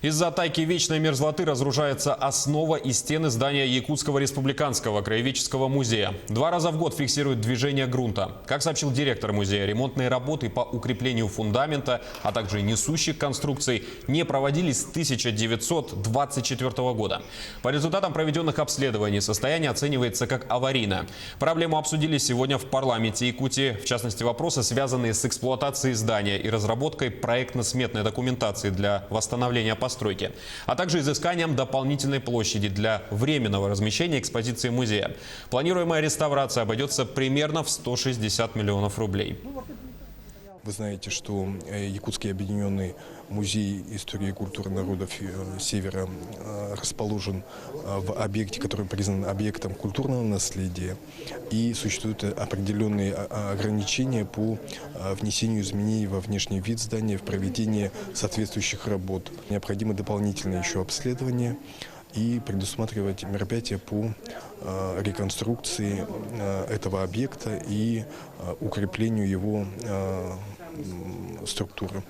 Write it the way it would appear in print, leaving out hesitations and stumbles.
Из-за тайки вечной мерзлоты разрушается основа и стены здания Якутского республиканского краеведческого музея. 2 раза в год фиксируют движение грунта. Как сообщил директор музея, ремонтные работы по укреплению фундамента, а также несущих конструкций не проводились с 1924 года. По результатам проведенных обследований состояние оценивается как аварийное. Проблему обсудили сегодня в парламенте Якутии. В частности, вопросы, связанные с эксплуатацией здания и разработкой проектно-сметной документации для восстановления постройки, а также изысканием дополнительной площади для временного размещения экспозиции музея. Планируемая реставрация обойдется примерно в 160 миллионов рублей. Вы знаете, что Якутский объединенный музей истории и культуры народов Севера расположен в объекте, который признан объектом культурного наследия. И существуют определенные ограничения по внесению изменений во внешний вид здания, в проведении соответствующих работ. Необходимо дополнительное еще обследование и предусматривать мероприятия по реконструкции этого объекта и укреплению его структуры.